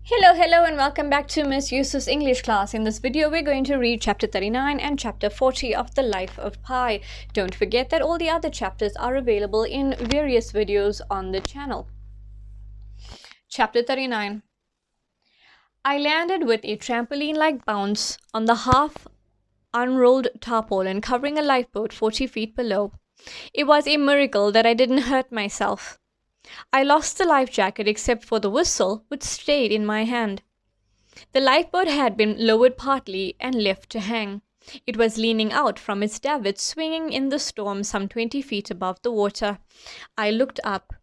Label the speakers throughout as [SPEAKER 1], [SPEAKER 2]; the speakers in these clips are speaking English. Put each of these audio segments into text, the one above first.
[SPEAKER 1] Hello, and welcome back to Miss Yusuf's English class. In this video, we're going to read chapter 39 and chapter 40 of The Life of Pi. Don't forget that all the other chapters are available in various videos on the channel. Chapter 39. I landed with a trampoline-like bounce on the half-unrolled tarpaulin covering a lifeboat 40 feet below. It was a miracle that I didn't hurt myself. I lost the life jacket except for the whistle, which stayed in my hand. The lifeboat had been lowered partly and left to hang. It was leaning out from its davits, swinging in the storm some 20 feet above the water. I looked up.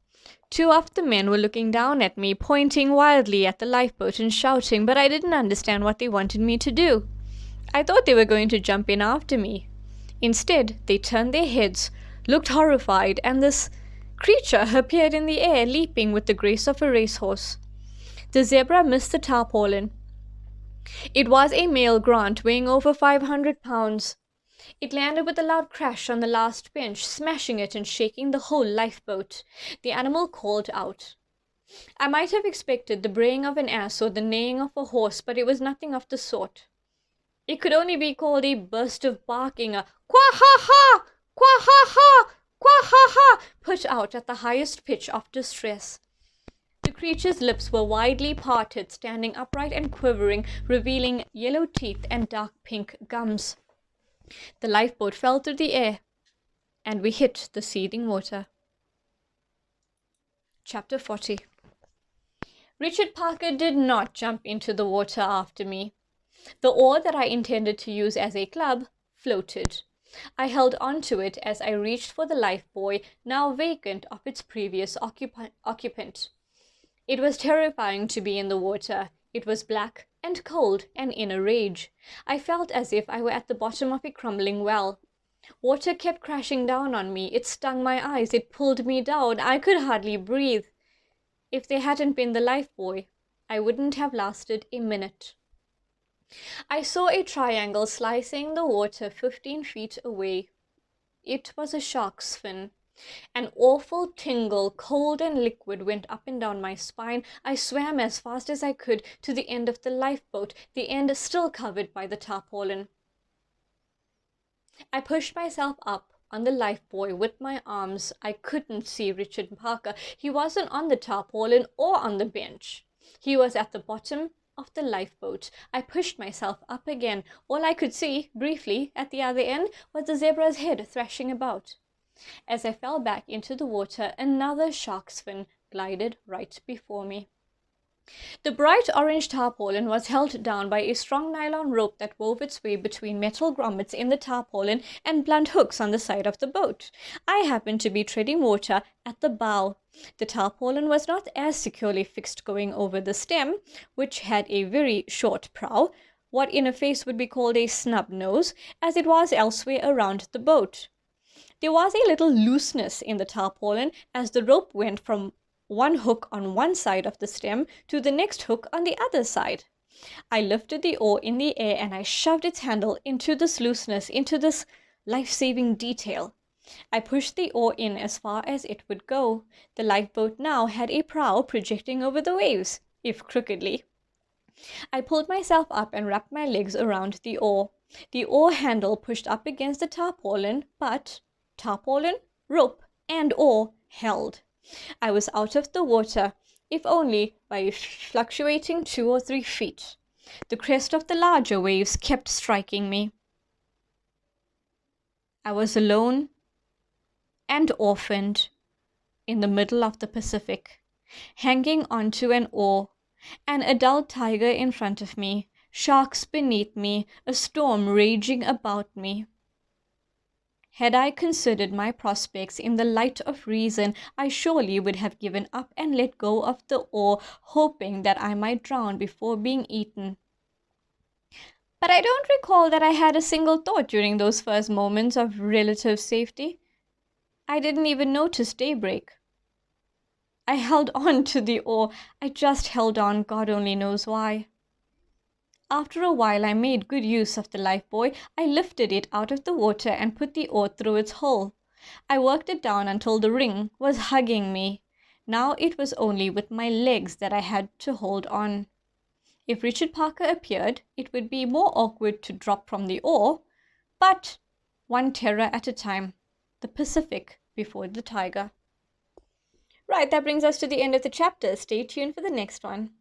[SPEAKER 1] Two of the men were looking down at me, pointing wildly at the lifeboat and shouting, but I didn't understand what they wanted me to do. I thought they were going to jump in after me. Instead, they turned their heads, looked horrified, and this creature appeared in the air, leaping with the grace of a racehorse. The zebra missed the tarpaulin. It was a male Grant weighing over 500 pounds. It landed with a loud crash on the last bench, smashing it and shaking the whole lifeboat. The animal called out. I might have expected the braying of an ass or the neighing of a horse, but it was nothing of the sort. It could only be called a burst of barking, a quah-ha-ha, quah-ha-ha, quah-ha-ha, put out at the highest pitch of distress. The creature's lips were widely parted, standing upright and quivering, revealing yellow teeth and dark pink gums. The lifeboat fell through the air, and we hit the seething water. Chapter 40. Richard Parker did not jump into the water after me. The oar that I intended to use as a club floated. I held on to it as I reached for the lifebuoy, now vacant of its previous occupant. It was terrifying to be in the water. It was black and cold and in a rage. I felt as if I were at the bottom of a crumbling well. Water kept crashing down on me. It stung my eyes. It pulled me down. I could hardly breathe. If there hadn't been the lifebuoy, I wouldn't have lasted a minute. I saw a triangle slicing the water 15 feet away. It was a shark's fin. An awful tingle, cold and liquid, went up and down my spine. I swam as fast as I could to the end of the lifeboat, the end still covered by the tarpaulin. I pushed myself up on the lifebuoy with my arms. I couldn't see Richard Parker. He wasn't on the tarpaulin or on the bench. He was at the bottom of the lifeboat. I pushed myself up again. All I could see, briefly, at the other end, was the zebra's head thrashing about. As I fell back into the water, another shark's fin glided right before me. The bright orange tarpaulin was held down by a strong nylon rope that wove its way between metal grommets in the tarpaulin and blunt hooks on the side of the boat. I happened to be treading water at the bow. The tarpaulin was not as securely fixed going over the stem, which had a very short prow, what in a face would be called a snub nose, as it was elsewhere around the boat. There was a little looseness in the tarpaulin as the rope went from one hook on one side of the stem to the next hook on the other side. I lifted the oar in the air and I shoved its handle into this looseness, into this life-saving detail. I pushed the oar in as far as it would go. The lifeboat now had a prow projecting over the waves, if crookedly. I pulled myself up and wrapped my legs around the oar. The oar handle pushed up against the tarpaulin, but tarpaulin, rope, and oar held. I was out of the water, if only by a fluctuating 2 or 3 feet. The crest of the larger waves kept striking me. I was alone and orphaned in the middle of the Pacific, hanging onto an oar, an adult tiger in front of me, sharks beneath me, a storm raging about me. Had I considered my prospects in the light of reason, I surely would have given up and let go of the oar, hoping that I might drown before being eaten. But I don't recall that I had a single thought during those first moments of relative safety. I didn't even notice daybreak. I held on to the oar. I just held on, God only knows why. After a while, I made good use of the lifebuoy. I lifted it out of the water and put the oar through its hole. I worked it down until the ring was hugging me. Now it was only with my legs that I had to hold on. If Richard Parker appeared, it would be more awkward to drop from the oar, but one terror at a time, the Pacific before the tiger. Right, that brings us to the end of the chapter. Stay tuned for the next one.